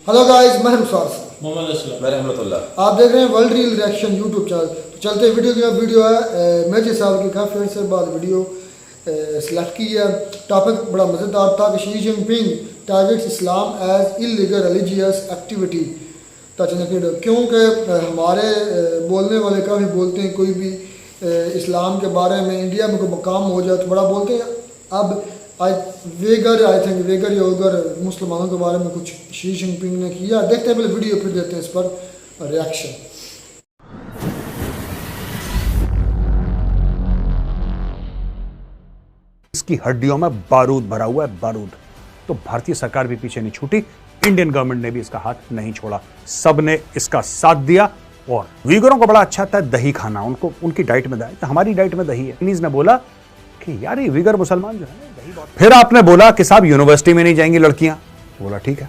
Hello guys, मैं मुसार मोहम्मद असलम। मैं रहमतुल्लाह। आप देख रहे हैं world reel reaction YouTube channel. तो चलते वीडियो की वीडियो है मेजर साहब की काफ़ी अर्से बाद वीडियो सेलेक्ट की है। टॉपिक बड़ा मज़ेदार था कि Xi Jinping targets Islam as illegal religious activity. क्योंकि हमारे बोलने वाले काफ़ी बोलते हैं, कोई भी इस्लाम के बारे में इंडिया में कोई मकाम हो जाए तो बड़ा बोलते हैं। अब आई थिंक वेगर या उगर मुसलमानों के बारे में कुछ शी जिनपिंग ने किया। देखते हैं पहले वीडियो, फिर देते हैं इस पर रिएक्शन। इसकी हड्डियों में बारूद भरा हुआ है, बारूद। तो भारतीय सरकार भी पीछे नहीं छूटी, इंडियन गवर्नमेंट ने भी इसका हाथ नहीं छोड़ा, सबने इसका साथ दिया। और वीगरों को बड़ा अच्छा आता है दही खाना, उनको उनकी डाइट में दही, तो हमारी डाइट में दही है। चीनीज ने बोला कि यार ये वीगर मुसलमान जो है दही बहुत। फिर आपने बोला कि साहब यूनिवर्सिटी में नहीं जाएंगी लड़कियां, बोला ठीक है,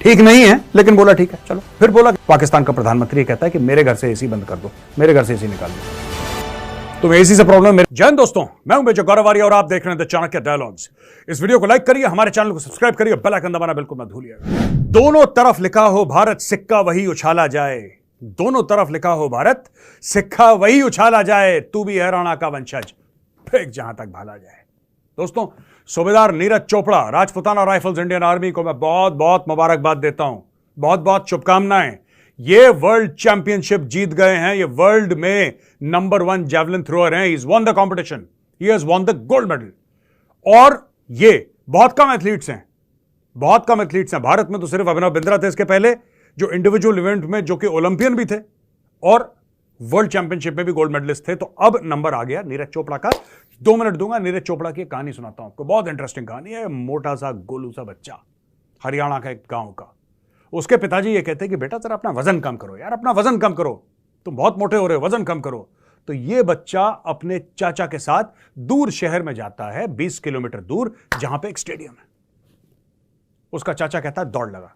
ठीक नहीं है लेकिन बोला ठीक है चलो। फिर बोला पाकिस्तान का प्रधानमंत्री कहता है कि मेरे घर से एसी बंद कर दो, मेरे घर से एसी निकाल दो, तो एसी से प्रॉब्लम है। जय हिंद दोस्तों, मैं हूं मेजर गौरव आर्य और आप देख रहे हैं द चाणक्य डायलॉग्स। इस वीडियो को लाइक करिए, हमारे चैनल को सब्सक्राइब करिए, बेल आइकन दबाना बिल्कुल मत भूलिएगा। दोनों तरफ लिखा हो भारत, सिक्का वही उछाला जाए। दोनों तरफ लिखा हो भारत, सिक्का वही उछाला जाए। तू भी है राणा का वंशज, फेंक जहां तक भाला जाए। दोस्तों, सूबेदार Neeraj Chopra, Rajputana rifles Indian army को मैं बहुत बहुत मुबारकबाद देता हूं, बहुत बहुत शुभकामनाएं। ये वर्ल्ड चैंपियनशिप जीत गए हैं, ये वर्ल्ड में नंबर 1 जैवलिन थ्रोअर हैं। He's won the competition, he has won the gold medal। और ये बहुत कम एथलीट्स हैं, बहुत कम एथलीट्स हैं। भारत में तो सिर्फ अभिनव बिंद्रा थे इसके पहले, जो इंडिविजुअल इवेंट में जो कि ओलंपियन भी थे और वर्ल्ड चैंपियनशिप में भी गोल्ड मेडलिस्ट थे। तो अब नंबर आ गया नीरज चोपड़ा का। 2 मिनट दूंगा, नीरज चोपड़ा की कहानी सुनाता हूं आपको, बहुत इंटरेस्टिंग कहानी है। मोटा सा गोलू सा बच्चा, हरियाणा का एक गांव का, उसके पिताजी ये कहते हैं कि बेटा जरा अपना वजन कम करो यार, अपना वजन कम करो, तुम बहुत मोटे हो रहे हो, वजन कम करो। तो ये बच्चा अपने चाचा के साथ दूर शहर में जाता है, 20 किलोमीटर दूर, जहां पे एक स्टेडियम है। उसका चाचा कहता है दौड़ लगा,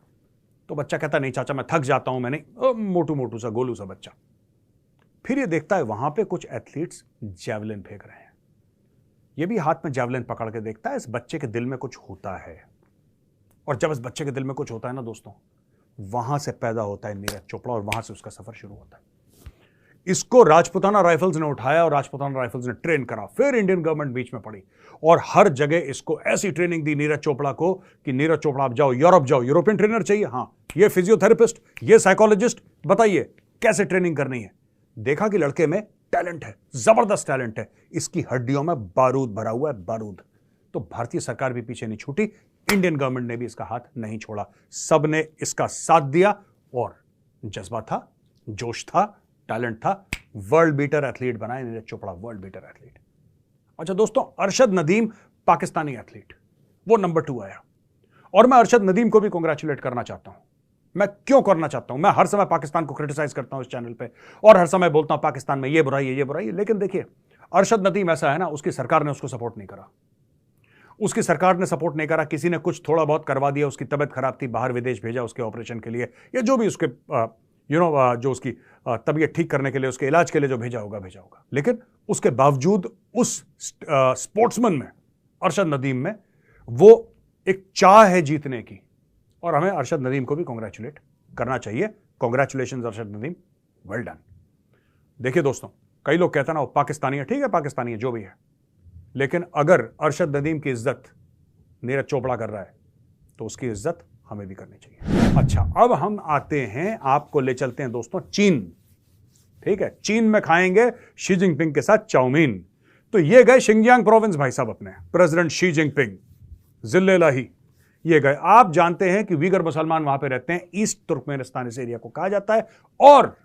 तो बच्चा कहता नहीं चाचा मैं थक जाता हूं, मैं नहीं। मोटू मोटू सा गोलू सा बच्चा। फिर ये देखता है वहां पे कुछ एथलीट्स जैवलिन फेंक रहे हैं, ये भी हाथ में जैवलिन पकड़ के देखता है। इस बच्चे के दिल में कुछ होता है, और जब इस बच्चे के दिल में कुछ होता है ना दोस्तों, वहां से पैदा होता है नीरज चोपड़ा, और वहां से उसका सफर शुरू होता है। इसको राजपुताना राइफल्स ने उठाया और राजपुताना राइफल्स ने ट्रेन करा। फिर इंडियन गवर्नमेंट बीच में पड़ी और हर जगह इसको ऐसी ट्रेनिंग दी नीरज चोपड़ा को कि नीरज चोपड़ा आप जाओ यूरोप जाओ, यूरोपियन ट्रेनर चाहिए, हाँ ये फिजियोथेरेपिस्ट, ये साइकोलॉजिस्ट, बताइए कैसे ट्रेनिंग करनी है। देखा कि लड़के में टैलेंट है, जबरदस्त टैलेंट है, इसकी हड्डियों में बारूद भरा हुआ है, बारूद। तो भारतीय सरकार भी पीछे नहीं छूटी, इंडियन गवर्नमेंट ने भी इसका हाथ नहीं छोड़ा, सबने इसका साथ दिया। और जज्बा था, जोश था, टैलेंट था, वर्ल्ड बीटर एथलीट बनाए Neeraj Chopra, world beater athlete. अच्छा दोस्तों, अरशद नदीम पाकिस्तानी एथलीट, वो नंबर 2 आया। और मैं अरशद नदीम को भी कांग्रेचुलेट करना चाहता हूं। मैं क्यों करना चाहता हूं? मैं हर समय पाकिस्तान को क्रिटिसाइज करता हूं इस चैनल पे, और हर समय बोलता हूं पाकिस्तान में ये बुराई है, ये बुराई है। लेकिन देखिए, अरशद नदीम ऐसा है ना, उसकी सरकार ने उसको सपोर्ट नहीं करा, उसकी सरकार ने सपोर्ट नहीं करा। किसी ने कुछ थोड़ा बहुत करवा दिया, उसकी तबियत खराब थी, बाहर विदेश भेजा उसके ऑपरेशन के लिए, या जो भी उसके जो उसकी तबीयत ठीक करने के लिए, उसके इलाज के लिए जो भेजा होगा। लेकिन उसके बावजूद उस स्पोर्ट्समैन में, अरशद नदीम में, वो एक चाह है जीतने की, और हमें अरशद नदीम को भी कांग्रेचुलेट करना चाहिए। Congratulations Arshad Nadeem, well done. देखिए दोस्तों, कई लोग कहते हैं ना वो पाकिस्तानी है, ठीक है पाकिस्तानी है, जो भी है, लेकिन अगर अरशद नदीम की इज्जत नीरज चोपड़ा कर रहा है तो उसकी इज्जत हमें भी करनी चाहिए। अच्छा, अब हम आते हैं, आपको ले चलते हैं दोस्तों चीन। ठीक है, चीन में खाएंगे शी जिनपिंग के साथ चाउमीन। तो ये गए शिंजियांग प्रोविंस भाई साहब, अपने प्रेसिडेंट शी जिनपिंग जिले लाही, ये गए। आप जानते हैं कि वीगर मुसलमान वहां पे रहते हैं, ईस्ट तुर्कमेनिस्तान इस एरिया को कहा जाता है। और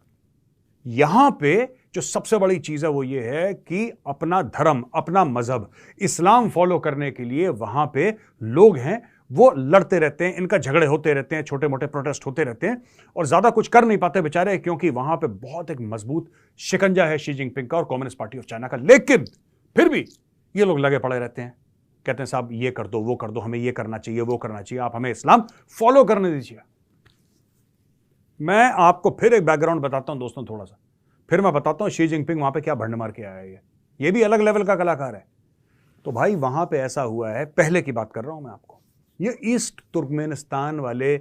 यहां पे जो सबसे बड़ी चीज है वो ये है कि अपना धर्म, अपना मजहब इस्लाम फॉलो करने के लिए वहां पे लोग हैं, वो लड़ते रहते हैं, इनका झगड़े होते रहते हैं, छोटे मोटे प्रोटेस्ट होते रहते हैं, और ज्यादा कुछ कर नहीं पाते बेचारे, क्योंकि वहां पे बहुत एक मजबूत शिकंजा है शी जिनपिंग का और कम्युनिस्ट पार्टी ऑफ चाइना का। लेकिन फिर भी ये लोग लगे पड़े रहते हैं, कहते हैं साहब ये कर दो, वो कर दो, हमें ये करना चाहिए, वो करना चाहिए, आप हमें इस्लाम फॉलो करने दीजिए। मैं आपको फिर एक बैकग्राउंड बताता हूं दोस्तों, थोड़ा सा फिर मैं बताता हूं शी जिनपिंग वहां पे क्या भंड मार के आया है। ये भी अलग लेवल का कलाकार है। तो भाई वहां पे ऐसा हुआ है, पहले की बात कर रहा हूं मैं आपको, ये ईस्ट तुर्कमेनिस्तान वाले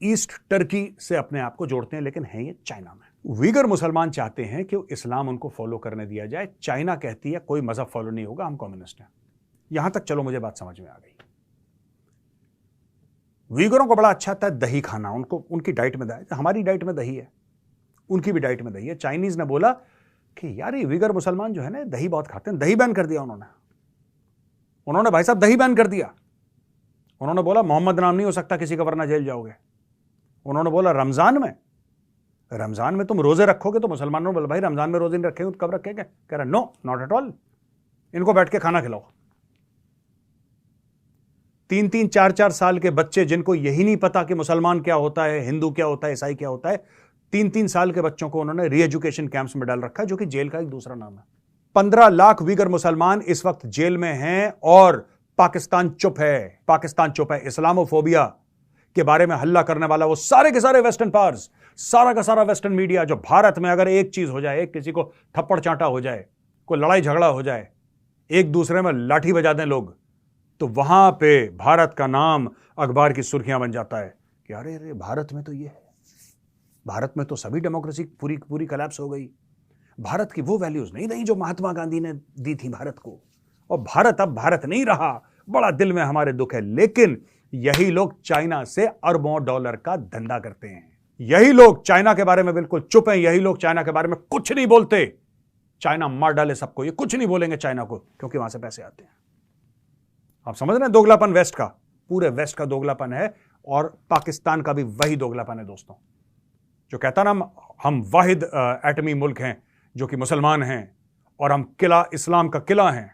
ईस्ट टर्की से अपने आप को जोड़ते हैं, लेकिन हैं ये चाइना में। वीगर मुसलमान चाहते हैं कि इस्लाम उनको फॉलो करने दिया जाए। चाइना कहती है कोई मजहब फॉलो नहीं होगा, हम कम्युनिस्ट हैं। यहां तक चलो मुझे बात समझ में आ गई। वीगरों को बड़ा अच्छा आता है दही खाना, उनको उनकी डाइट में दही, हमारी डाइट में दही है, उनकी भी डाइट में दही है। चाइनीज ने बोला कि यार ये वीगर मुसलमान जो है ना दही बहुत खाते हैं, दही बैन कर दिया उन्होंने भाई साहब दही बैन कर दिया। उन्होंने बोला मोहम्मद नाम नहीं हो सकता किसी का वरना जेल जाओगे। उन्होंने बोला रमजान में तुम रोजे रखोगे तो मुसलमानों ने बोला भाई रमजान में रोजे नहीं रखेंगे तो कब रखेंगे? कह रहा नो नॉट एट ऑल, इनको बैठ के खाना खिलाओ। 3-3, 4-4 साल के बच्चे जिनको यही नहीं पता कि मुसलमान क्या होता है, हिंदू क्या होता है, ईसाई क्या होता है, 3-3 साल के बच्चों को उन्होंने री एजुकेशन कैंप्स में डाल रखा है, जो कि जेल का एक दूसरा नाम है। 15 लाख वीगर मुसलमान इस वक्त जेल में हैं और पाकिस्तान चुप है। इस्लामोफोबिया के बारे में हल्ला करने वाला वो सारे के सारे वेस्टर्न पावर्स, सारा का सारा वेस्टर्न मीडिया, जो भारत में अगर एक चीज हो जाए, किसी को थप्पड़ चांटा हो जाए, कोई लड़ाई झगड़ा हो जाए, एक दूसरे में लाठी बजा दें लोग, तो वहां पे भारत का नाम अखबार की सुर्खियां बन जाता है कि अरे भारत में तो ये है, भारत में तो सभी डेमोक्रेसी पूरी कोलैप्स हो गई, भारत की वो वैल्यूज नहीं रही जो महात्मा गांधी ने दी थी भारत को, और भारत अब भारत नहीं रहा। बड़ा दिल में हमारे दुख है। लेकिन यही लोग चाइना से अरबों डॉलर का धंधा करते हैं। यही लोग चाइना के बारे में बिल्कुल चुप हैं। यही लोग चाइना के बारे में कुछ नहीं बोलते। चाइना मार डाले सबको, ये कुछ नहीं बोलेंगे चाइना को, क्योंकि वहां से पैसे आते हैं। आप समझ रहे हैं दोगलापन वेस्ट का, पूरे वेस्ट का दोगलापन है, और पाकिस्तान का भी वही दोगलापन है दोस्तों, जो कहता ना हम वाहिद एटमी मुल्क हैं जो कि मुसलमान हैं, और हम किला इस्लाम का किला हैं,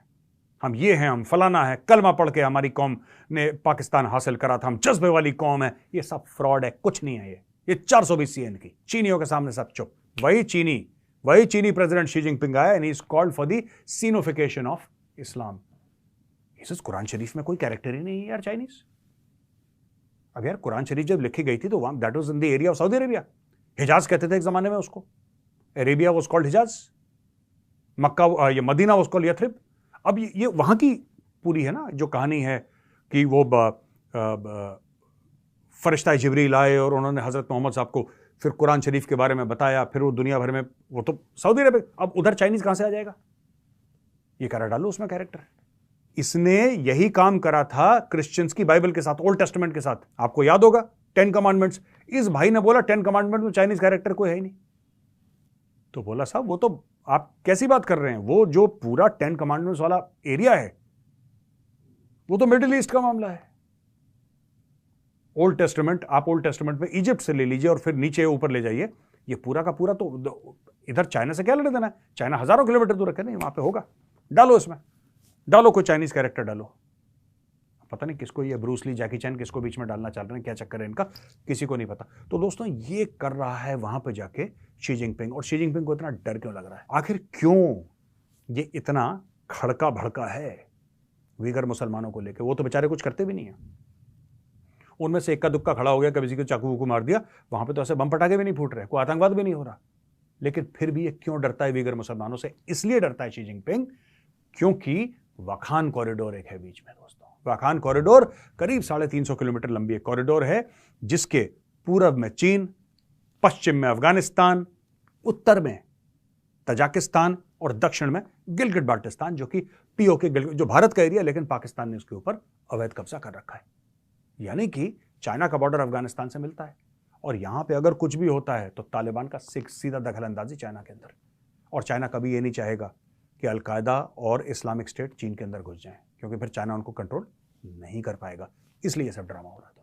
हम ये हैं, हम फलाना है, कलमा पढ़ के हमारी कौम ने पाकिस्तान हासिल करा था, हम जज्बे वाली कौम है। ये सब फ्रॉड है, कुछ नहीं है। ये 420 CN की चीनियों के सामने सब चुप। वही चीनी प्रेसिडेंट शी जिनपिंग आया, and he is called for the sinification of Islam. इस कुरान शरीफ में कोई कैरेक्टर ही नहीं है यार चाइनीज। अब यार कुरान शरीफ जब लिखी गई थी तो that was in the area of Saudi Arabia. Hijaz कहते थे एक जमाने में उसको, Arabia was called Hijaz, Mecca ये मदीना वाज कॉल्ड यथरिब। अब ये वहां की पूरी है ना जो कहानी है कि वो फरिश्ता जिब्रील आए और उन्होंने हजरत मोहम्मद साहब को फिर कुरान शरीफ के बारे में बताया, फिर वो दुनिया भर में, वो तो सऊदी अरेबिया, अब उधर चाइनीज कहां से आ जाएगा? ये करा डालो उसमें कैरेक्टर। इसने यही काम करा था क्रिश्चियंस की बाइबल के साथ, ओल्ड टेस्टामेंट के साथ। आपको याद होगा 10 कमांडमेंट्स। इस भाई ने बोला 10 कमांडमेंट में चाइनीज कैरेक्टर कोई है ही नहीं। तो बोला साहब वो तो आप कैसी बात कर रहे हैं, वो जो पूरा 10 कमांडमेंट्स वाला एरिया है वो तो मिडिल ईस्ट का मामला है। ओल्ड टेस्टामेंट, आप ओल्ड टेस्टामेंट में इजिप्ट से ले लीजिए और फिर नीचे ऊपर ले जाइए, ये पूरा का पूरा तो इधर चाइना से क्या लेना देना है? चाइना हजारों किलोमीटर दूर रखे, नहीं वहां पे होगा। डालो इसमें, डालो कोई चाइनीज कैरेक्टर डालो। पता नहीं किसको ये ब्रूस ली, जैकी चैन किसको बीच में डालना चाह रहे हैं, क्या चक्कर है इनका, किसी को नहीं पता। तो दोस्तों ये कर रहा है वहां पे जाके शी जिनपिंग, और शी जिनपिंग को इतना डर क्यों लग रहा है? आखिर क्यों ये इतना खड़का भड़का है वीगर मुसलमानों को लेकर? वो तो बेचारे कुछ करते भी नहीं है। उनमें से इक्का दुक्का खड़ा हो गया, कभी किसी को चाकू वूकू मार दिया, वहां पे तो ऐसे बम पटाखे भी नहीं फूट रहे, कोई आतंकवाद भी नहीं हो रहा। लेकिन फिर भी ये क्यों डरता है वीगर मुसलमानों से? इसलिए डरता है शी जिनपिंग क्योंकि वाखान कॉरिडोर एक है बीच में दोस्तों। वाखान कॉरिडोर करीब 350 किलोमीटर लंबी एक कॉरिडोर है, जिसके पूरब में चीन, पश्चिम में अफगानिस्तान, उत्तर में तजाकिस्तान और दक्षिण में गिलगिट बाल्टिस्तान, जो कि पीओके जो भारत का एरिया, लेकिन पाकिस्तान ने उसके ऊपर अवैध कब्जा कर रखा है। यानी कि चाइना का बॉर्डर अफगानिस्तान से मिलता है, और यहां पे अगर कुछ भी होता है तो तालिबान का सीधा दखलंदाजी चाइना के अंदर। और चाइना कभी ये नहीं चाहेगा कि अलकायदा और इस्लामिक स्टेट चीन के अंदर घुस जाएं, क्योंकि फिर चाइना उनको कंट्रोल नहीं कर पाएगा। इसलिए ये सब ड्रामा हो रहा है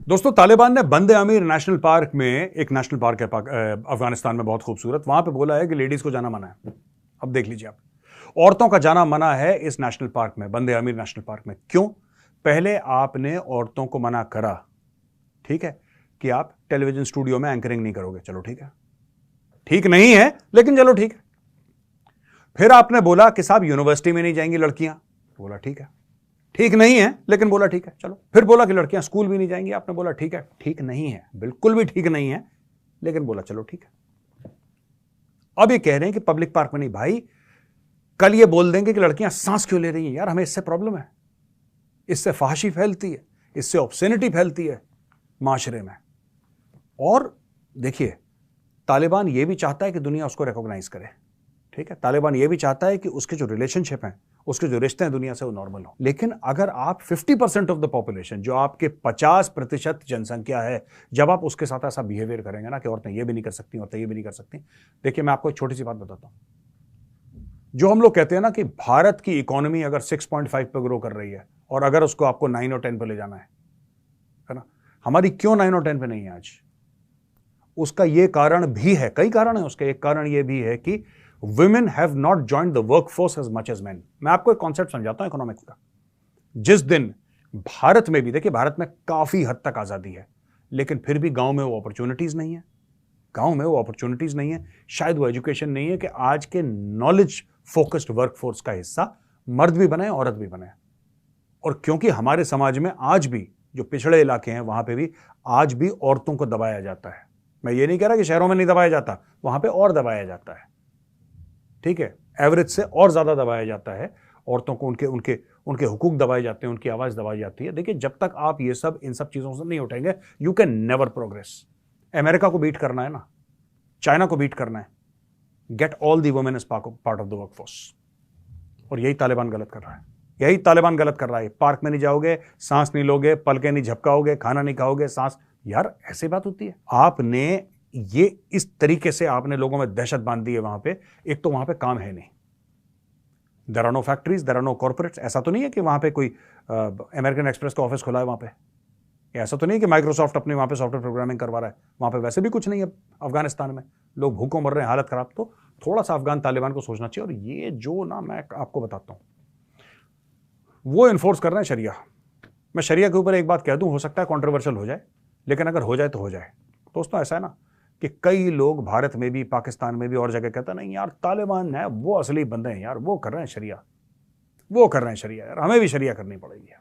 दोस्तों। तालिबान ने बंदे अमीर नेशनल पार्क में, एक नेशनल पार्क है अफगानिस्तान में बहुत खूबसूरत, वहां पे बोला है कि लेडीज को जाना मना है। अब देख लीजिए आप, औरतों का जाना मना है इस नेशनल पार्क में, बंदे अमीर नेशनल पार्क में। क्यों? पहले आपने औरतों को मना करा, ठीक है, कि आप टेलीविजन स्टूडियो में एंकरिंग नहीं करोगे, चलो ठीक है, ठीक नहीं है लेकिन चलो ठीक है। फिर आपने बोला कि साहब यूनिवर्सिटी में नहीं जाएंगी लड़कियां, बोला ठीक है, ठीक नहीं है लेकिन बोला ठीक है चलो। फिर बोला कि लड़कियां स्कूल भी नहीं जाएंगी, आपने बोला ठीक है, ठीक नहीं है, बिल्कुल भी ठीक नहीं है, लेकिन बोला चलो ठीक है। अब ये कह रहे हैं कि पब्लिक पार्क में नहीं। भाई कल ये बोल देंगे कि लड़कियां सांस क्यों ले रही हैं, यार हमें इससे प्रॉब्लम है, इससे फहाशी फैलती है, इससे ऑब्सेनिटी फैलती है, माशरे में। और देखिए, तालिबान ये भी चाहता है कि दुनिया उसको रिकॉग्नाइज करे, ठीक है। तालिबान ये भी चाहता है कि उसके जो रिलेशनशिप हैं, उसके जो रिश्ते हैं दुनिया से, वो नॉर्मल हो। लेकिन अगर आप 50% ऑफ द पॉपुलेशन, जो आपके 50% जनसंख्या है, जब आप उसके साथ ऐसा बिहेवियर करेंगे ना कि औरतें ये भी नहीं कर सकती, औरतें ये भी नहीं कर सकती। देखिए, मैं आपको एक छोटी सी बात बताता हूं। जो हम लोग कहते हैं ना कि भारत की इकोनॉमी अगर 6.5 पे ग्रो कर रही है और अगर उसको आपको 9 और 10 पे ले जाना है ना, हमारी क्यों 9 और 10 पे नहीं है आज? उसका ये कारण भी है, कई कारण है उसके। एक कारण ये भी है कि women have not joined the workforce as much as men। मैं आपको एक कॉन्सेप्ट समझाता हूं इकोनॉमिक्स का। जिस दिन भारत में भी, देखिए, भारत में काफी हद तक आजादी है, लेकिन फिर भी गांव में वो अपॉर्चुनिटीज नहीं है। गांव में वो अपॉर्चुनिटीज नहीं है, शायद वो एजुकेशन नहीं है कि आज के नॉलेज फोकस्ड वर्कफोर्स का हिस्सा मर्द भी बने, औरत भी बने। और क्योंकि हमारे समाज में आज भी जो पिछड़े इलाके हैं, वहां पे भी आज भी औरतों को दबाया जाता है। मैं ये नहीं कह रहा कि शहरों में नहीं दबाया जाता, वहां पे और दबाया जाता है, ठीक है। एवरेज से और ज्यादा दबाया जाता है औरतों को, उनके उनके उनके हुकूक दबाए जाते हैं, उनकी आवाज दबाई जाती है। देखिए, जब तक आप ये सब इन सब चीजों से नहीं उठेंगे, you can never progress. America को बीट करना है ना, चाइना को बीट करना है, get all the women is part of the workforce. और यही तालिबान गलत कर रहा है, यही तालिबान गलत कर रहा है। पार्क में नहीं जाओगे, सांस नहीं लोगे, पलके नहीं झपकाओगे, खाना नहीं खाओगे, सांस, यार ऐसी बात होती है? आपने ये इस तरीके से आपने लोगों में दहशत बांध दी है वहां पे। एक तो वहां पे काम है नहीं, there are no factories, there are no corporates. ऐसा तो नहीं है कि वहां पे कोई अमेरिकन एक्सप्रेस का ऑफिस खुला है वहां पे। ऐसा तो नहीं है कि माइक्रोसॉफ्ट अपने वहां पे सॉफ्टवेयर प्रोग्रामिंग करवा रहा है। वहां पे वैसे भी कुछ नहीं है। अफगानिस्तान में लोग भूखों मर रहे हैं, हालत खराब। तो थोड़ा सा अफगान तालिबान को सोचना चाहिए। और ये जो ना, मैं आपको बताता हूं, वो इन्फोर्स कर रहे हैं शरिया। मैं शरिया के ऊपर एक बात कह दूं, हो सकता है कंट्रोवर्शियल हो जाए, लेकिन अगर हो जाए तो हो जाए। दोस्तों, ऐसा है ना कि कई लोग भारत में भी, पाकिस्तान में भी और जगह कहते हैं नहीं यार, तालिबान है वो असली बंदे हैं यार, वो कर रहे हैं शरिया, वो कर रहे हैं शरिया, यार हमें भी शरिया करनी पड़ेगी यार।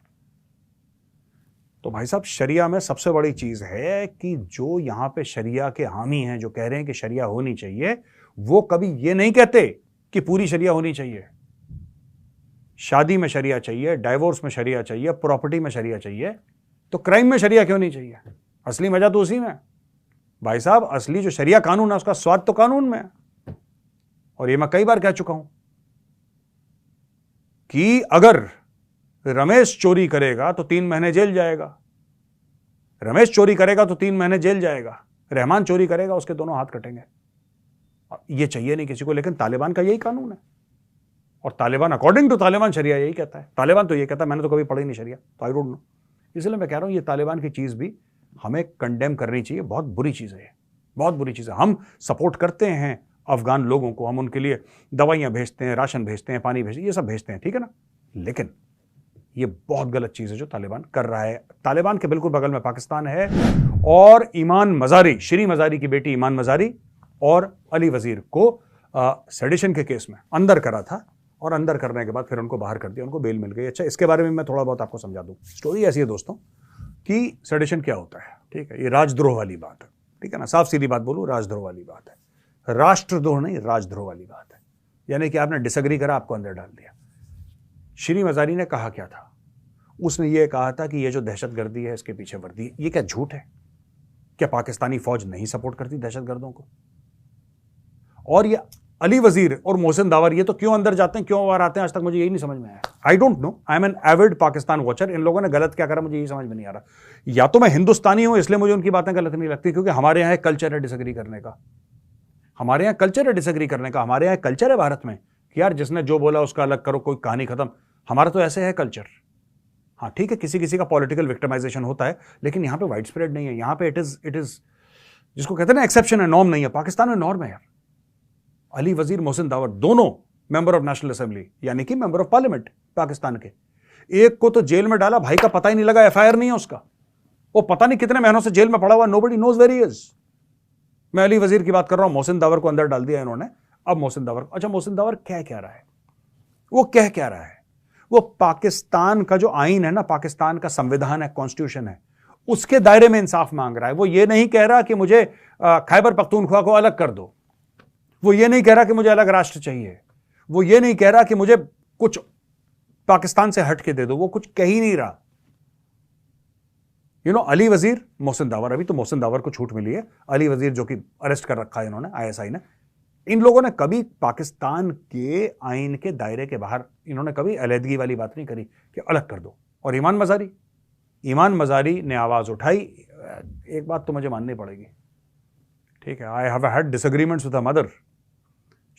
तो भाई साहब, शरिया में सबसे बड़ी चीज है कि जो यहां पे शरिया के हामी हैं, जो कह रहे हैं कि शरिया होनी चाहिए, वो कभी ये नहीं कहते कि पूरी शरिया होनी चाहिए। शादी में शरिया चाहिए, डाइवोर्स में शरिया चाहिए, प्रॉपर्टी में शरिया चाहिए, तो क्राइम में शरिया क्यों नहीं चाहिए? असली मजा तो उसी में भाई साहब। असली जो शरिया कानून है, उसका स्वाद तो कानून में है। और ये मैं कई बार कह चुका हूं कि अगर रमेश चोरी करेगा तो 3 महीने जेल जाएगा, रमेश चोरी करेगा तो 3 महीने जेल जाएगा, रहमान चोरी करेगा उसके दोनों हाथ कटेंगे। ये चाहिए नहीं किसी को, लेकिन तालिबान का यही कानून है। और तालिबान, अकॉर्डिंग टू तालिबान, शरिया यही कहता है। तालिबान तो ये कहता है, मैंने तो कभी पढ़ी नहीं शरिया, तो आई डोंट नो। इसलिए मैं कह रहा हूं, ये तालिबान की चीज भी हमें कंडेम करनी चाहिए। बहुत बुरी चीज है, बहुत बुरी चीज है। हम सपोर्ट करते हैं अफगान लोगों को, हम उनके लिए दवाइयां भेजते हैं, राशन भेजते हैं, पानी भेजते हैं, ये सब भेजते हैं, ठीक है ना। लेकिन ये बहुत गलत चीज है जो तालिबान कर रहा है। तालिबान के बिल्कुल बगल में पाकिस्तान है, और ईमान मजारी, श्री मजारी की बेटी ईमान मजारी और अली वजीर को सेडिशन के केस में अंदर करा था, और अंदर करने के बाद फिर उनको बाहर कर दिया, उनको बेल मिल गई। अच्छा, इसके बारे में मैं थोड़ा बहुत आपको समझा दूं। स्टोरी ऐसी है दोस्तों कि सेडिशन क्या होता है, ठीक है। ये राजद्रोह वाली बात है, ठीक है ना। साफ सीधी बात बोलूं, राजद्रोह वाली बात है। राष्ट्रद्रोह नहीं, राजद्रोह वाली बात है। यानी कि आपने डिसएग्री करा, आपको अंदर डाल दिया। श्री मजारी ने कहा क्या था? उसने ये कहा था कि ये जो दहशतगर्दी है, इसके पीछे वर्दी है। ये क्या झूठ है? क्या पाकिस्तानी फौज नहीं सपोर्ट करती दहशतगर्दों को? और ये अली वजीर और मोहसिन दावर, ये तो क्यों अंदर जाते हैं, क्यों बाहर आते हैं, आज तक मुझे यही नहीं समझ में आया। I don't know, I am an avid Pakistan watcher. इन लोगों ने गलत क्या करा, मुझे यही समझ में नहीं आ रहा। या तो मैं हिंदुस्तानी हूं इसलिए मुझे उनकी बातें गलत नहीं लगती, क्योंकि हमारे यहां कल्चर है डिसएग्री करने का। हमारे यहां कल्चर है डिसएग्री करने का। हमारे यहां कल्चर है भारत में कि यार जिसने जो बोला उसका अलग करो, कोई कहानी खत्म। हमारा तो ऐसे है कल्चर। हाँ ठीक है, किसी किसी का पॉलिटिकल विक्टिमाइजेशन होता है, लेकिन यहां पे वाइड स्प्रेड नहीं है। यहां पे इट इज जिसको कहते हैं ना एक्सेप्शन है, नॉर्म नहीं है। पाकिस्तान में नॉर्म है यार। अली वजीर, मोहसिन दावर, दोनों मेंबर ऑफ नेशनल असेंबली, यानी कि मेंबर ऑफ पार्लियामेंट पाकिस्तान के। एक को तो जेल में डाला, भाई का पता ही नहीं लगा, एफआईआर नहीं है उसका। वो पता नहीं कितने महीनों से जेल में पड़ा हुआ, nobody knows where he is. मैं अली वजीर की बात कर रहा हूं, मोहसिन दावर को अंदर डाल दिया इन्होंने। अब मोहसिन दावर, अच्छा मोहसिन दावर कह रहा है, वो कह रहा है, वो पाकिस्तान का जो आईन है ना, पाकिस्तान का संविधान है, कॉन्स्टिट्यूशन है, उसके दायरे में इंसाफ मांग रहा है। वो ये नहीं कह रहा कि मुझे खैबर पख्तूनख्वा को अलग कर दो। वो ये नहीं कह रहा कि मुझे अलग राष्ट्र चाहिए। वो ये नहीं कह रहा कि मुझे कुछ पाकिस्तान से हट के दे दो। वो कुछ कह ही नहीं रहा। अली वजीर, मोहसिन दावर, अभी तो मोहसिन दावर को छूट मिली है, अली वजीर जो कि अरेस्ट कर रखा है इन्होंने, आईएसआई ने, इन लोगों ने कभी पाकिस्तान के आइन के दायरे के बाहर इन्होंने कभी अलहदगी वाली बात नहीं करी कि अलग कर दो। और ईमान मजारी ने आवाज उठाई। एक बात तो मुझे माननी पड़ेगी, ठीक है, I have had disagreements with mother,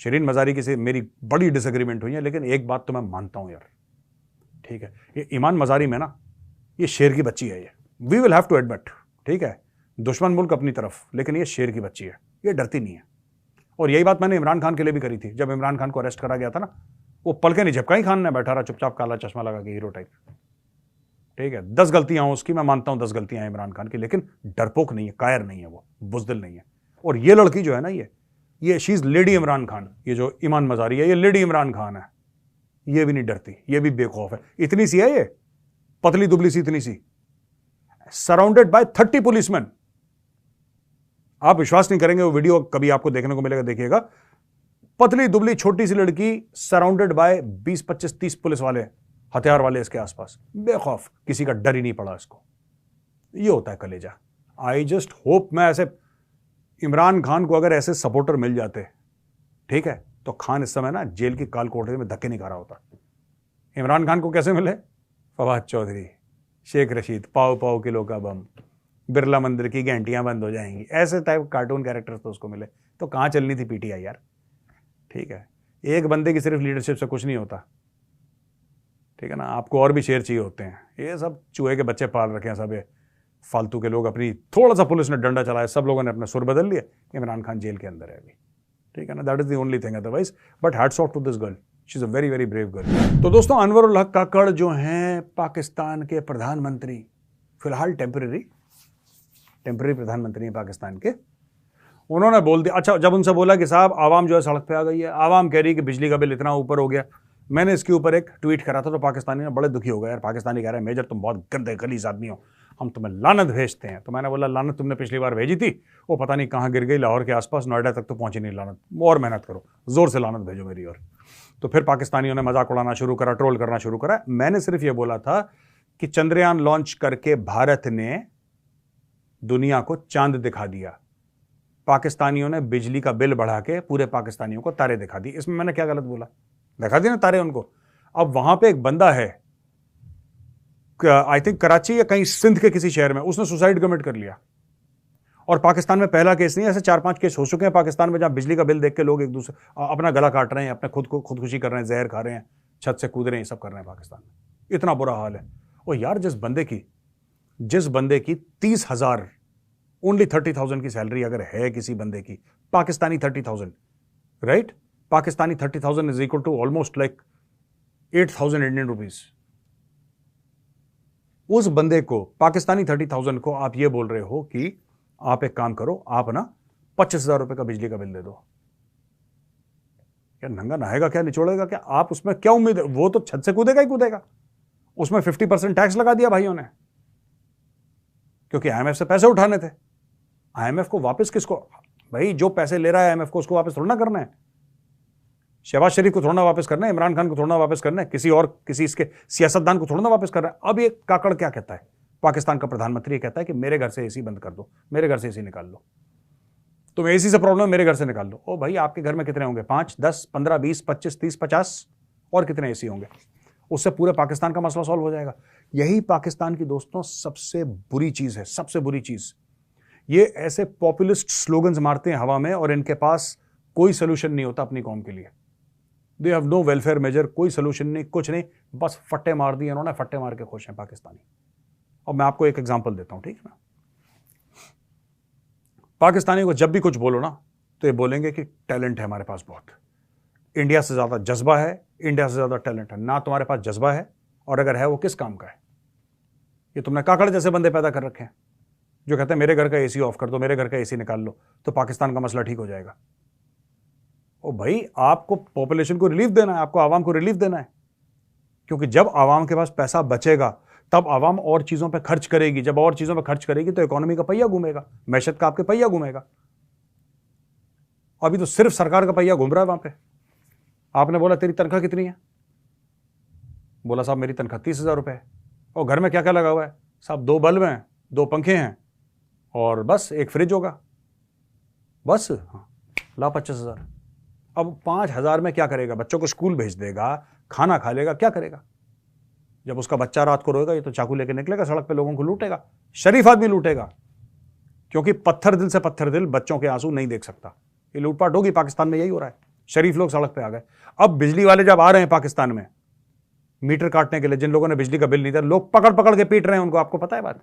Shireen Mazari की से मेरी बड़ी डिसएग्रीमेंट हुई है, लेकिन एक बात तो मैं मानता हूं यार, ठीक है, ये ईमान मजारी में ना, ये शेर की बच्ची है, ये we will have to admit, ठीक है, दुश्मन मुल्क अपनी तरफ, लेकिन ये शेर की बच्ची है, ये डरती नहीं है। और यही बात मैंने इमरान खान के लिए भी करी थी। जब इमरान खान को अरेस्ट करा गया था ना, वो पलके नहीं झपकाई, खान ने बैठा रहा चुपचाप, काला चश्मा लगा के, हीरो टाइप, ठीक है। 10 गलतियां उसकी, मैं मानता हूं 10 गलतियां इमरान खान की, लेकिन डरपोक नहीं है, कायर नहीं है, वो बुजदिल नहीं है। और ये लड़की जो है ना, ये she is lady Imran Khan, ये जो ईमान मजारी है, ये लेडी इमरान खान है, ये भी नहीं डरती, ये भी बेखौफ है। इतनी सी है ये, पतली दुबली सी, इतनी सी, सराउंडेड बाय 30 पुलिसमैन। आप विश्वास नहीं करेंगे, वो वीडियो कभी आपको देखने को मिलेगा, देखिएगा। पतली दुबली छोटी सी लड़की सराउंडेड बाय 20, 25, 30 पुलिस वाले, हथियार वाले इसके आसपास, बेखौफ, किसी का डर ही नहीं पड़ा इसको। ये होता है कलेजा। आई जस्ट होप, मैं ऐसे इमरान खान को अगर ऐसे सपोर्टर मिल जाते, ठीक है, तो खान इस समय ना जेल की काल कोठरी में धक्के नहीं खा रहा होता। इमरान खान को कैसे मिले? फवाद चौधरी, शेख रशीद, पाव पाव किलो का बम, बिरला मंदिर की घंटियां बंद हो जाएंगी, ऐसे टाइप कार्टून कैरेक्टर्स तो उसको मिले। तो कहाँ चलनी थी पीटीआई यार, ठीक है। एक बंदे की सिर्फ लीडरशिप से कुछ नहीं होता, ठीक है ना, आपको और भी शेर चाहिए होते हैं। ये सब चूहे के बच्चे पाल रखे हैं सब, ये फालतू के लोग। अपनी थोड़ा सा पुलिस ने डंडा चलाया, सब लोगों ने अपना सुर बदल लिया, इमरान खान जेल के अंदर है अभी, ठीक है ना। That is the only thing, otherwise but hats off to this girl, she is a very very brave girl. तो दोस्तों, अनवर उल हक काकड़ जो हैं पाकिस्तान के प्रधानमंत्री, फिलहाल टेम्परेरी प्रधानमंत्री हैं पाकिस्तान के, उन्होंने बोल दिया, अच्छा, जब उनसे बोला कि साहब आवाम जो है सड़क पे आ गई है, आवाम कह रही कि बिजली का बिल इतना ऊपर हो गया, मैंने इसके ऊपर एक ट्वीट करा था, तो पाकिस्तानी ने बड़े दुखी हो गए यार। पाकिस्तानी कह रहे हैं, मेजर तुम बहुत गंदे गलीज आदमी हो, हम तुम्हें लानत भेजते हैं। तो मैंने बोला, लानत तुमने पिछली बार भेजी थी, वो पता नहीं कहाँ गिर गई, लाहौर के आसपास, नोएडा तक तो पहुंची नहीं लानत, और मेहनत करो, जोर से लानत भेजो मेरी ओर। तो फिर पाकिस्तानियों ने मजाक उड़ाना शुरू करा, ट्रोल करना शुरू करा। मैंने सिर्फ ये बोला था कि चंद्रयान लॉन्च करके भारत ने दुनिया को चांद दिखा दिया, पाकिस्तानियों ने बिजली का बिल बढ़ा के पूरे पाकिस्तानियों को तारे दिखा दी। इसमें मैंने क्या गलत बोला? दिखा दिए ना तारे उनको। अब वहां पे एक बंदा है, आई थिंक कराची या कहीं सिंध के किसी शहर में, उसने सुसाइड कमिट कर लिया। और पाकिस्तान में पहला केस नहीं, ऐसे 4-5 केस हो चुके हैं पाकिस्तान में, जहां बिजली का बिल देख के लोग एक दूसरे अपना गला काट रहे हैं, अपने खुदकुशी कर रहे हैं, जहर खा रहे हैं, छत से कूद रहे हैं, सब कर रहे हैं पाकिस्तान में। इतना बुरा हाल है। और यार, जिस बंदे की 30,000, ओनली 30,000 की सैलरी अगर है किसी बंदे की, Pakistani 30,000, right, Pakistani 30,000 is equal to almost like 8,000 Indian rupees. उस बंदे को, पाकिस्तानी 30,000 को आप ये बोल रहे हो कि आप एक काम करो, आप ना 25,000 रुपए का बिजली का बिल दे दो। क्या नंगा नहाएगा क्या, निचोड़ेगा क्या? आप उसमें क्या उम्मीद है? वो तो छत से कूदेगा ही कूदेगा। उसमें 50% टैक्स लगा दिया भाइयों ने, क्योंकि आईएमएफ से पैसे उठाने थे। आईएमएफ को वापस किसको? भाई जो पैसे ले रहा है आईएमएफ को, उसको वापस थोड़ा ना करना है। शहबाज शरीफ को थोड़ा ना वापस करना है, इमरान खान को थोड़ा ना वापस करना है, किसी इसके सियासतदान को थोड़ा ना वापस करना है। अब ये काकड़ क्या कहता है? पाकिस्तान का प्रधानमंत्री कहता है कि मेरे घर से एसी बंद कर दो, मेरे घर से एसी निकाल लो, तुम एसी से प्रॉब्लम है, मेरे घर से निकाल लो। ओ भाई, आपके घर में कितने होंगे? 5, 10, 15, 20, 25, 30, 50 और कितने एसी होंगे? उससे पूरे पाकिस्तान का मसला सॉल्व हो जाएगा। यही पाकिस्तान की दोस्तों सबसे बुरी चीज है, सबसे बुरी चीज। ये ऐसे पॉपुलिस्ट स्लोगन्स मारते हैं हवा में, और इनके पास कोई सोल्यूशन नहीं होता अपनी कौम के लिए। They have no welfare measure, कोई सोल्यूशन नहीं, कुछ नहीं, बस फट्टे मार दिए इन्होंने, फट्टे मार के खुश हैं पाकिस्तानी। और मैं आपको एक एग्जांपल देता हूं, ठीक है ना। पाकिस्तानी को जब भी कुछ बोलो ना, तो ये बोलेंगे कि टैलेंट है हमारे पास बहुत, इंडिया से ज्यादा जज्बा है, इंडिया से ज्यादा टैलेंट है। ना तुम्हारे पास जज्बा है, और अगर है वो किस काम का है? ये तुमने काकड़ जैसे बंदे पैदा कर रखे हैं जो कहते हैं मेरे घर का एसी ऑफ कर दो, मेरे घर का एसी निकाल लो, तो पाकिस्तान का मसला ठीक हो जाएगा। ओ भाई, आपको पॉपुलेशन को रिलीफ देना है, आपको आवाम को रिलीफ देना है, क्योंकि जब आवाम के पास पैसा बचेगा तब आवाम और चीजों पे खर्च करेगी। जब और चीजों पे खर्च करेगी तो इकोनॉमी का पहिया घूमेगा, मैशत का आपके पहिया घूमेगा। अभी तो सिर्फ सरकार का पहिया घूम रहा है वहां पे। आपने बोला तेरी तनख्वाह कितनी है? बोला साहब मेरी तनख्वाह 30,000 रुपए है। और घर में क्या क्या लगा हुआ है? साहब 2 बल्ब हैं, 2 पंखे हैं और बस एक फ्रिज होगा, बस हाँ, ला 25,000। अब 5,000 में क्या करेगा? बच्चों को स्कूल भेज देगा, खाना खा लेगा, क्या करेगा? जब उसका बच्चा रात को रोएगा ये तो चाकू लेके निकलेगा, सड़क पे लोगों को लूटेगा, शरीफ आदमी लूटेगा, क्योंकि पत्थर दिल से पत्थर दिल बच्चों के आंसू नहीं देख सकता। ये लूटपाट होगी, पाकिस्तान में यही हो रहा है, शरीफ लोग सड़क पे आ गए। अब बिजली वाले जब आ रहे हैं पाकिस्तान में मीटर काटने के लिए, जिन लोगों ने बिजली का बिल नहीं दिया, लोग पकड़ पकड़ के पीट रहे हैं उनको, आपको पता है बात?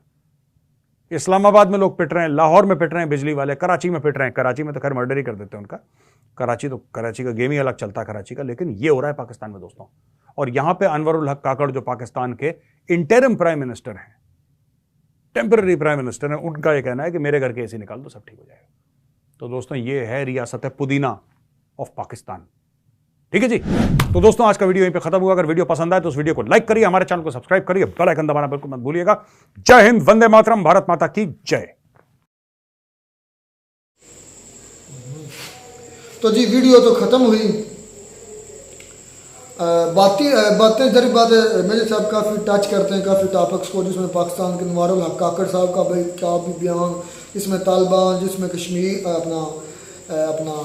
इस्लामाबाद में लोग पिट रहे हैं, लाहौर में पिट रहे हैं बिजली वाले, कराची में पिट रहे हैं। कराची में तो खैर मर्डर ही कर देते हैं उनका, कराची का गेम ही अलग चलता है कराची का, लेकिन ये हो रहा है पाकिस्तान में दोस्तों। और यहां पे अनवरुल हक काकड़ जो पाकिस्तान के इंटरिम प्राइम मिनिस्टर हैं, टेम्पररी प्राइम मिनिस्टर हैं, उनका ये कहना है कि मेरे घर के एसी निकाल दो सब ठीक हो जाएगा। तो दोस्तों ये है रियासत पुदीना ऑफ पाकिस्तान। ठीक है जी, तो दोस्तों आज का वीडियो यहीं पे खत्म हुआ। अगर वीडियो पसंद आए तो उस वीडियो को लाइक करिए, हमारे चैनल को सब्सक्राइब करिए, बेल आइकन दबाना बिल्कुल मत भूलिएगा। जय हिंद, वंदे मातरम, भारत माता की जय। तो जी वीडियो तो ख़त्म हुई, बातें जरी बातें मेरे साहब काफ़ी टच करते हैं काफ़ी टॉपिक्स को, जिसमें पाकिस्तान के अनवरुल हक काकड़ साहब का भाई क्या भी बयान, जिसमें तालिबान, जिसमें कश्मीर अपना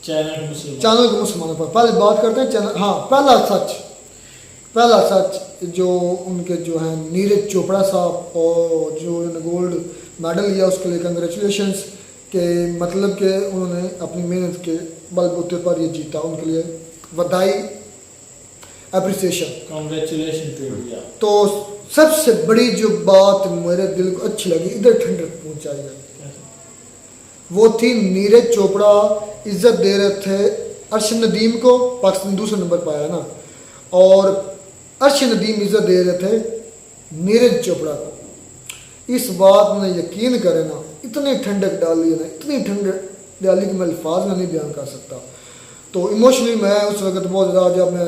चैनल के मुसलमानों पर। पहले बात करते हैं चैनल, हाँ पहला सच जो उनके जो हैं नीरज चोपड़ा साहब और जो उन्होंने गोल्ड मेडल लिया उसके लिए कंग्रेचुलेशंस, के मतलब कि उन्होंने अपनी मेहनत के बलबूते पर ये जीता, उनके लिए बधाई, अप्रिसिएशन, कांग्रेचुलेशन टू इंडिया। तो सबसे बड़ी जो बात मेरे दिल को अच्छी लगी, इधर ठंडक पहुंचाई है, वो थी नीरज चोपड़ा इज्जत दे रहे थे अर्शद नदीम को, पाकिस्तान दूसरे नंबर पर आया ना, और अर्शद नदीम इज्जत दे रहे थे नीरज चोपड़ा को। इस बात में यकीन करें ना, इतनी ठंडक डाली है ना, इतनी ठंडक डाली कि मैं अल्फाज में नहीं बयान कर सकता। तो इमोशनली मैं उस वक्त बहुत ज़्यादा, जब मैं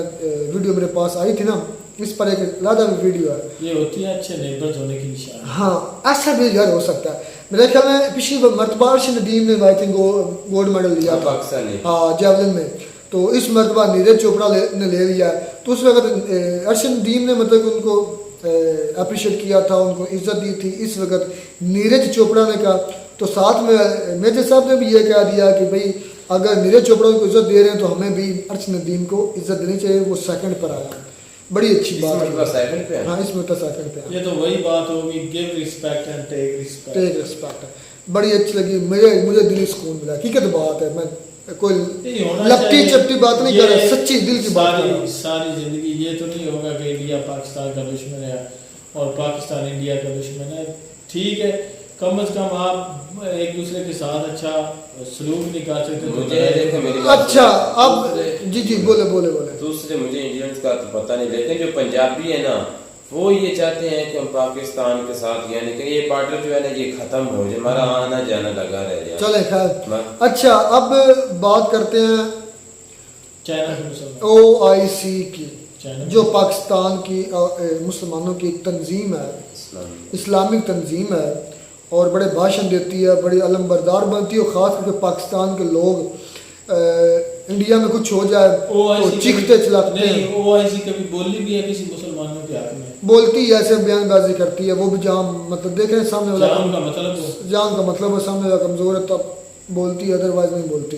वीडियो मेरे पास आई थी ना, इस पर एक ज़्यादा भी वीडियो है, ये होती है अच्छे नेबर्स होने की निशानी। हाँ ऐसा भी घर हो सकता है। मेरे ख्याल में पिछली मरतबा अर्शद नदीम ने आई थिंक गोल्ड मेडल लिया था हाँ जेवलिन में, तो इस मरतबा नीरज चोपड़ा ने ले लिया है। तो उस वक्त अर्शद नदीम ने मतलब उनको अप्रिशिएट किया था, उनको इज्जत दी थी। इस वक्त नीरज चोपड़ा ने कहा, तो साथ में मेजर साहब ने भी ये कह दिया कि भाई अगर नीरज चोपड़ा को इज्जत दे रहे हैं तो हमें भी अर्शद नदीम को इज्जत देनी चाहिए, वो सेकंड पर आया। बड़ी अच्छी बात है, हाँ इसमें तो सेकंड पे ये तो वही बात होगी, give respect and take respect. बड़ी अच्छी लगी, मुझे दिली सुकून मिला। हकीकत बात है, मैं कोई लपटी चपटी बात नहीं कर रहा, सच्ची दिल की बात कर रहा हूं। सारी जिंदगी ये तो नहीं होगा कि इंडिया पाकिस्तान का दुश्मन है और पाकिस्तान इंडिया का दुश्मन है। ठीक है, कम से कम आप एक दूसरे के साथ अच्छा सलूक नहीं कर सकते। मुझे देखो मेरी अच्छा अब जी बोले दूसरे मुझे इंडियंस का तो पता नहीं, लेकिन जो पंजाबी है ना वो ये चाहते हैं कि हम पाकिस्तान के साथ, यानी कि ये बॉर्डर जो है ना ये खत्म हो जाए, हमारा आना जाना लगा रह जाए। चले खैर, अच्छा अब बात करते हैं OIC की, जो पाकिस्तान की मुसलमानों की एक तंजीम है, इस्लामिक तंजीम है, और बड़े भाषण देती है, बड़ी अलमबरदार बनती है, और ख़ास करके पाकिस्तान के लोग इंडिया में कुछ हो जाए तो चीखते चिल्लाते हैं। OIC कभी बोली भी है किसी मुसलमानों के हक में? बोलती है, ऐसे बयानबाजी करती है, वो भी जाम मतलब देख रहे हैं सामने वाला जान का मतलब है सामने वाला कमज़ोर है तब बोलती है, अदरवाइज नहीं बोलती।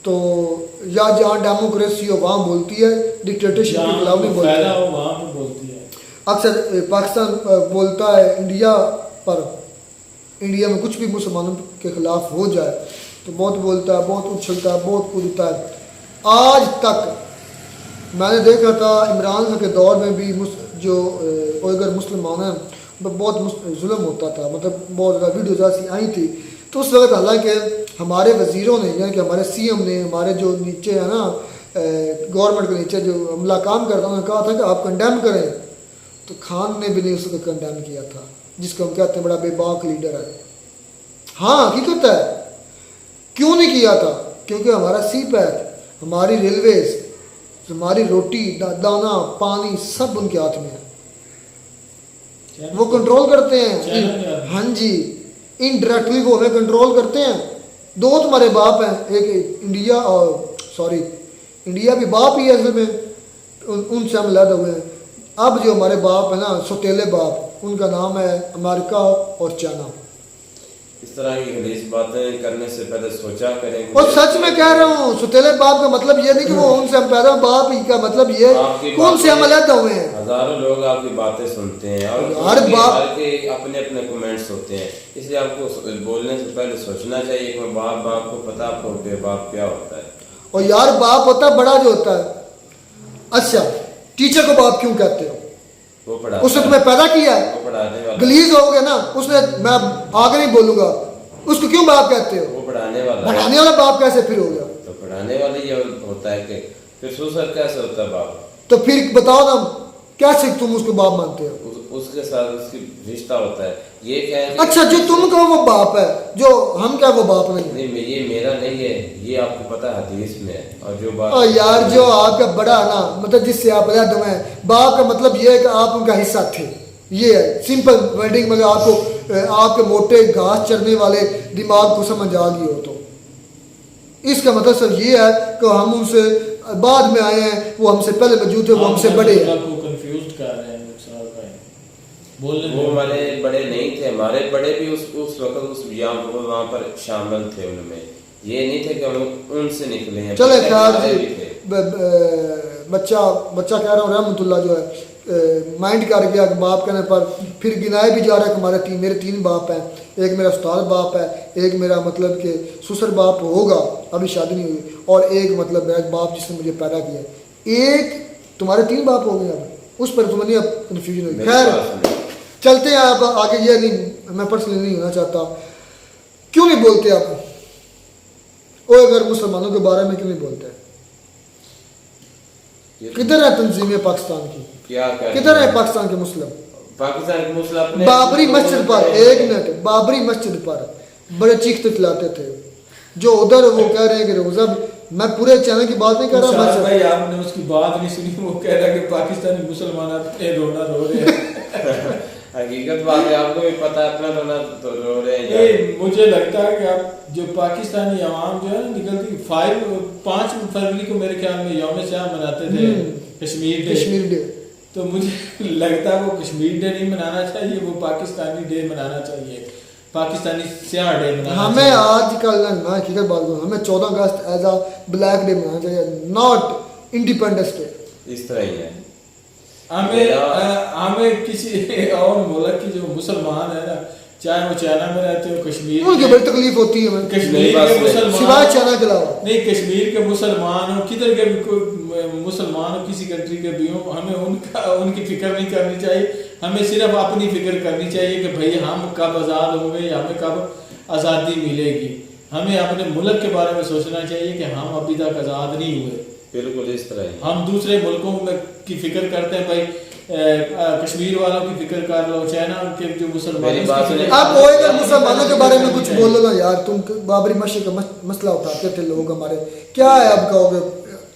तो या जहाँ डेमोक्रेसी हो वहाँ बोलती है, डिक्टेटरशिप के खिलाफ नहीं बोलती है। अक्सर पाकिस्तान बोलता है इंडिया पर, इंडिया में कुछ भी मुसलमानों के खिलाफ हो जाए तो बहुत बोलता है, बहुत उछलता है, बहुत कूदता है। आज तक मैंने देखा था इमरान खान के दौर में भी जो अगर मुसलमान हैं बहुत जुल्म होता था, मतलब बहुत ज़्यादा वीडियोज़ ऐसी आई थी। तो उस वक्त हालांकि हमारे वज़ीरों ने, यानी कि हमारे CM ने, हमारे जो नीचे है ना गवर्नमेंट के नीचे जो अमला काम करता है, उन्होंने कहा था कि आप कंडेम करें, तो खान ने भी नहीं उसको कंडेम किया था, जिसको हम कहते हैं बड़ा बेबाक लीडर है। हाँ हकीकत है, क्यों नहीं किया था? क्योंकि हमारा CPAC, हमारी रेलवेज, हमारी रोटी दाना पानी सब उनके हाथ में है, वो कंट्रोल करते हैं। हाँ जी, इनडायरेक्टली वो हमें कंट्रोल करते हैं। दो तुम्हारे बाप हैं, एक इंडिया और इंडिया भी बाप ही है, असल में उनसे हम लड़ हुए हैं। अब जो हमारे बाप है ना, सौतेले बाप, उनका नाम है अमेरिका और चाइना। इस तरह की गलीज बातें करने से पहले सोचा करें। और सच में कह रहा हूँ, सौतेले बाप का मतलब ये नहीं कि वो उनसे हम पैदा, बाप ही का मतलब ये कौन से हम अलग हुए हैं। हजारों लोग आपकी बातें सुनते हैं और हर बाप के अपने अपने कमेंट्स होते हैं, इसलिए आपको बोलने से पहले सोचना चाहिए कि बाप को पता आपको बाप क्या होता है। और यार बाप होता है बड़ा जो होता है। अच्छा, टीचर को बाप क्यों कहते हो? वो पढ़ा, उसने तुम्हें पैदा किया है, वो पढ़ाने वाला, गलीज हो गया ना उसने, मैं आगे नहीं बोलूंगा, उसको क्यों बाप कहते हो? वो पढ़ाने वाला, पढ़ाने वाला बाप कैसे फिर हो गया? तो पढ़ाने वाले ये होता है कि फिर ससुर कैसे होता है बाप? तो फिर बताओ ना, कैसे तुम उसको बाप मानते हो? उसके साथ उसकी रिश्ता होता है, ये क्या है? अच्छा, जो तुम कहो वो बाप है, जो हम क्या वो बाप नहीं? नहीं, ये मेरा नहीं है, ये आपको पता है हदीस में है। और जो बाप, और यार जो आपका बड़ा ना, मतलब जिससे आप अलग हुए हैं, बाप का मतलब ये है कि आप उनका हिस्सा थे, ये है सिंपल वर्डिंग। मगर आपको आपके मोटे घास चरने वाले दिमाग को समझ आ गई हो तो इसका मतलब सब ये है कि हम उनसे बाद में आए हैं, वो हमसे पहले मौजूद थे, वो हमसे बड़े हैं। कंफ्यूज कर रहे हैं वो हमारे बड़े नहीं थे, हमारे बड़े भी उस वक्त उस वहाँ पर शामिल थे, उनमें ये नहीं थे कि हम उनसे निकले हैं। चले खैर जी, बच्चा कह रहा हूँ रहमतुल्लाह जो है माइंड कर गया कि बाप कहने पर फिर गिनाए भी जा रहा है कि हमारे मेरे तीन बाप हैं। एक मेरा उस्ताद बाप है, एक मेरा मतलब कि ससुर बाप होगा, अभी शादी नहीं हुई, और एक मतलब मेरा बाप जिसने मुझे पैदा किया। एक तुम्हारे तीन बाप हो गए, अब उस पर तुम्हें अब कन्फ्यूजन हुई। खैर चलते हैं आप आगे। ये नहीं, मैं पर्सनली नहीं होना चाहता। क्यों नहीं बोलते आप? और अगर मुसलमानों के बारे में क्यों नहीं बोलते? किधर है तंजीमें पाकिस्तान की? क्या किधर है पाकिस्तान के मुस्लिम? पाकिस्तान के मुस्लिम बाबरी मस्जिद पर, एक मिनट, बाबरी मस्जिद पर बड़े चीखते चिल्लाते थे। जो उधर वो कह रहे हैं कि रोजा, मैं पूरे चैनल की बात नहीं कर रहा भाई, आपने उसकी बात नहीं सुनी। वो कह रहा है कि पाकिस्तानी मुसलमान रोना रो रहे हैं। हकीकत बात है, आपको भी पता है, अपना रोना तो रो रहे हैं। मुझे लगता है कि आप जो पाकिस्तानी अवाम जो है ना निकलती 5 फरवरी को मेरे ख्याल में यौम शाह मनाते थे, कश्मीर डे। तो मुझे लगता है वो कश्मीर डे नहीं मनाना चाहिए, वो पाकिस्तानी डे मनाना चाहिए, पाकिस्तानी स्याह डे मनाना हमें चाहिए। आजकल ना हकीकत बात करूँ, हमें 14 अगस्त एज अ ब्लैक डे मनाना चाहिए, नॉट इंडिपेंडेंस डे। इस तरह ही है। हमें किसी और मुल्क की जो मुसलमान है ना, चाहे वो चाइना में रहते हो, कश्मीर, उनकी बड़ी तकलीफ होती है। कश्मीर के मुसलमान, सिवाय चाइना के अलावा नहीं, कश्मीर के मुसलमान हो, किधर के भी मुसलमान हो, किसी कंट्री के भी हो, हमें उनकी फिक्र नहीं करनी चाहिए। हमें सिर्फ अपनी फिक्र करनी चाहिए कि भाई हम कब आज़ाद होंगे, हमें कब आज़ादी मिलेगी। हमें अपने मुल्क के बारे में सोचना चाहिए कि हम अभी तक आज़ाद नहीं हुए। बिल्कुल इस तरह ही। हम दूसरे मुल्कों में की फिक्र करते हैं, भाई कश्मीर वालों की फिक्र कर लो, चाइना के जो मुसलमान। आप अगर मुसलमानों के बारे में कुछ बोलो ना यार, तुम बाबरी मस्जिद का मसला उठाते थे लोग हमारे, क्या है अब कहोगे?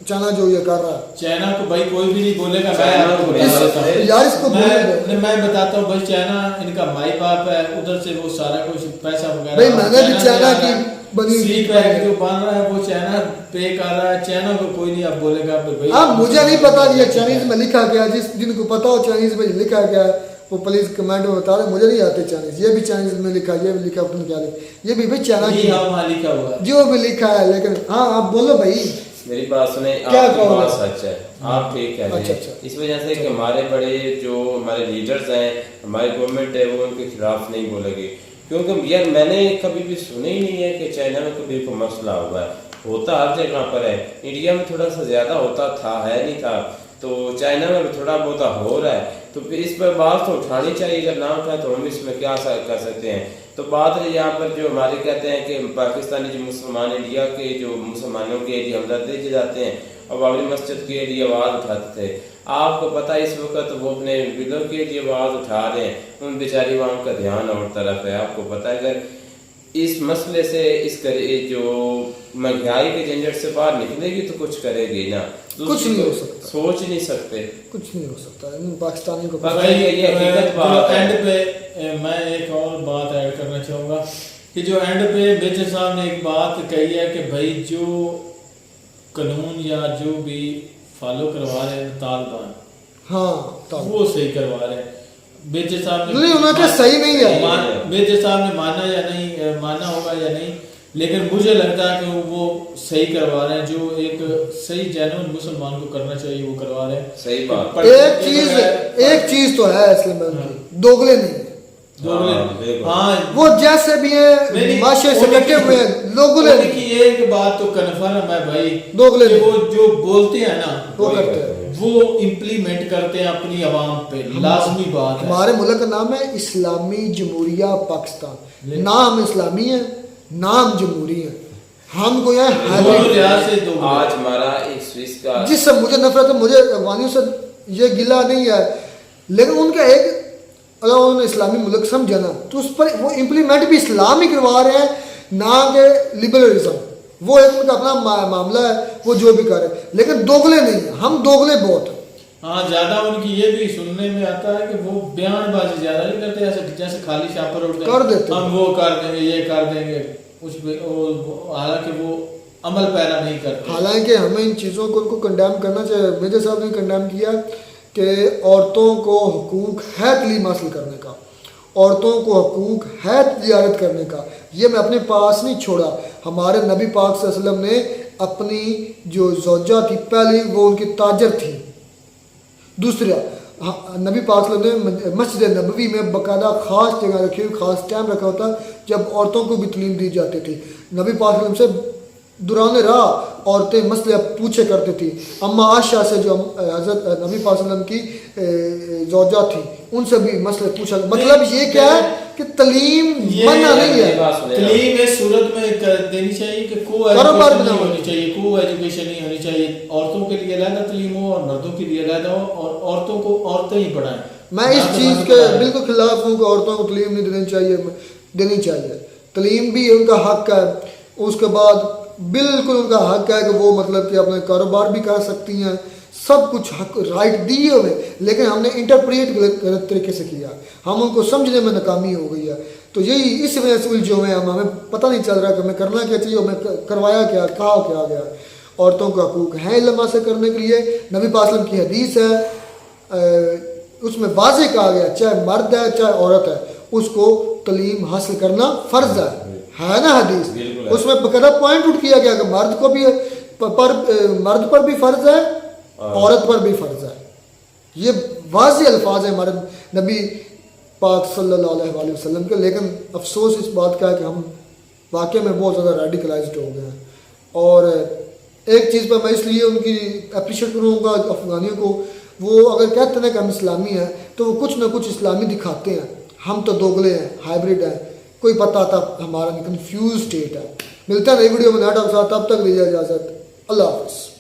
चाइना जो ये कर रहा है, चाइना को भाई कोई भी नहीं बोलेगा। मैं आपको बताता हूं यार, इसको मैं बताता हूँ भाई, चाइना इनका माई बाप है, उधर से वो सारा कुछ पैसा वगैरह भाई मैंने भी चाइना की बनी जो बन रहा है वो चाइना पे कर रहा है। चाइना को कोई नहीं अब बोलेगा भाई। अब मुझे नहीं पता ये चाइनीज में लिखा गया, जिनको पता हो चाइनीज में लिखा गया है वो प्लीज कमेंट में बता रहे। मुझे नहीं आते चाइनीज, ये भी चाइनीज में लिखा, ये भी लिखा, क्या ये भी भाई चाइना की लिखा हुआ है, जो भी लिखा है। लेकिन हाँ आप बोलो भाई, मेरी बात सुने, क्या आपकी बात सच है, आप ठीक कह रहे हैं। अच्छा। इस वजह से कि हमारे बड़े जो हमारे लीडर्स हैं, हमारी गवर्नमेंट है, वो उनके खिलाफ नहीं बोलेगी। क्योंकि यार मैंने कभी भी सुना ही नहीं है कि चाइना में कभी कोई मसला हुआ है। होता हर जगह पर है, इंडिया में थोड़ा सा ज्यादा होता था, है नहीं था, तो चाइना में भी थोड़ा बहुत हो रहा है। तो फिर इस पर बात तो उठानी चाहिए, अगर ना उठाए तो हम इसमें क्या कर सकते हैं। तो बात है यहाँ पर जो हमारे कहते हैं कि पाकिस्तानी जो मुसलमान इंडिया के जो मुसलमानों के लिए हमदर्दी जाते हैं और बाबरी मस्जिद के लिए आवाज़ उठाते थे। आपको पता है इस वक्त वो अपने बिलों के लिए आवाज़ उठा रहे हैं, उन बेचारी वाम का ध्यान और तरफ है। आपको पता है अगर इस मसले से जो महंगाई के झंझट से बाहर निकलेगी तो कुछ करेगी ना, कुछ नहीं हो सकता, सोच नहीं सकते, कुछ नहीं हो सकता। पाकिस्तानी को एंड पे मैं एक और बात ऐड करना चाहूँगा कि जो एंड पे मेजर साहब ने एक बात कही है कि भाई जो कानून या जो भी फॉलो करवा रहे हैं तालिबान, हाँ तब वो सही करवा रहे हैं। बेचे साहब ने नहीं, उन्होंने कहा सही नहीं है। बेचे साहब ने माना या नहीं, माना होगा या नहीं, लेकिन मुझे लगता है कि वो सही करवा रहे हैं। जो एक सही जेन्युइन मुसलमान को करना चाहिए वो करवा रहे हैं। सही बात। एक चीज तो है इस्लाम की, दोगले नहीं है। हाँ, वो जैसे भी है माशे से कटे हुए हैं, दोगले नहीं। की एक बात तो कन्फर्म है भाई, दोगले कि वो जो बोलते हैं ना वो करते हैं, वो इम्प्लीमेंट करते हैं अपनी आवाम पे, लाजमी बात है। हमारे मुल्क का नाम है इस्लामी जमहूरिया पाकिस्तान। ना हम इस्लामी है ना हम जमहूरी है, हम को आज हमारा एक स्विस का जिससे मुझे नफरत है, मुझे अफगानियों से ये गिला नहीं है, लेकिन उनका एक अगर उन्होंने इस्लामी मुल्क समझा ना तो उस पर वो इम्प्लीमेंट भी इस्लाम ही करवा रहे हैं, ना कि लिबरलिज्म। वो एक उनका अपना मामला है, वो जो भी करे, लेकिन दोगले नहीं है, हम दोगले बहुत हैं। हाँ, ज्यादा उनकी ये भी सुनने में आता है कि वो बयानबाजी ज्यादा नहीं करते, ऐसे जैसे खाली शापर उठते कर देते, हम वो कर देंगे ये कर देंगे, उस हालांकि वो अमल पैरा नहीं करते। हालांकि हमें इन चीज़ों को उनको कंडेम करना चाहिए। मेजर साहब ने कंडेम किया कि औरतों को हुकूक है तालीम हासिल करने का, औरतों को हुकूक है तिजारत करने का। ये मैं अपने पास नहीं छोड़ा, हमारे नबी पाक सल्लल्लाहु अलैहि वसल्लम ने अपनी जो ज़ौजा थी पहली वो उनकी ताजर थी। दूसरा नबी पाक सल्लल्लाहु अलैहि वसल्लम ने मस्जिद नबवी में बाकायदा ख़ास जगह रखी हुई, ख़ास टाइम रखा होता जब औरतों को भी तालीम दी जाती थी। नबी पाक सल्लल्लाहु अलैहि वसल्लम से दुरान राह औरतें मसले पूछे करती थी। अम्मा आशा से जो हज़रत नबी पाक सल्लल्लाहु अलैहि वसल्लम की ज़ौजा थी उनसे भी मसले पूछा। मतलब ये क्या है कि तालीम मना नहीं है, तालीम इस सूरत में देनी चाहिए कि को एजुकेशन नहीं होनी चाहिए, को एजुकेशन नहीं होनी चाहिए। औरतों के लिए अलग तालीम हो और मर्दों के लिए अलग हो, और औरतों को औरतें ही पढ़ाएं। मैं इस चीज़ के बिल्कुल खिलाफ हूँ कि औरतों को तालीम नहीं देनी चाहिए, देनी चाहिए। तालीम भी उनका हक है, उसके बाद बिल्कुल उनका हक है कि वो मतलब कि अपने कारोबार भी कर सकती हैं, सब कुछ हक राइट दिए हुए, लेकिन हमने इंटरप्रेट गलत तरीके से किया, हम उनको समझने में नाकामी हो गई है। तो यही इस वजह से उलझे हुए हैं, हमें पता नहीं चल रहा कि हमें करना क्या चाहिए, हमें करवाया क्या, कहा क्या गया। औरतों का हकूक़ है इल्म हासिल करने के लिए, नबी पाक सल्लल्लाहु अलैहि वसल्लम की हदीस है, उसमें वाज़ेह कहा गया चाहे मर्द है चाहे औरत है उसको तालीम हासिल करना फ़र्ज़ है ना हदीस। उसमें बकायदा पॉइंट आउट किया गया कि मर्द को भी मर्द पर भी फ़र्ज़ है, औरत पर भी फ़र्ज़ है। ये वाज़ेह अल्फाज है हमारे नबी पाक सल्लल्लाहु अलैहि वसल्लम के। लेकिन अफसोस इस बात का है कि हम वाकई में बहुत ज़्यादा रेडिकलाइज्ड हो गए हैं। और एक चीज़ पर मैं इसलिए उनकी अप्रिशिएट करूँगा अफ़गानियों को, वो अगर कहते हैं कि हम इस्लामी हैं तो वो कुछ ना कुछ इस्लामी दिखाते हैं। हम तो दोगले हैं, हाइब्रिड हैं, कोई पता था हमारा कन्फ्यूज स्टेट है। मिलता है नई वीडियो में नया टॉपिक के साथ, तब तक लीजिए इजाज़त, अल्लाह हाफ़िज़।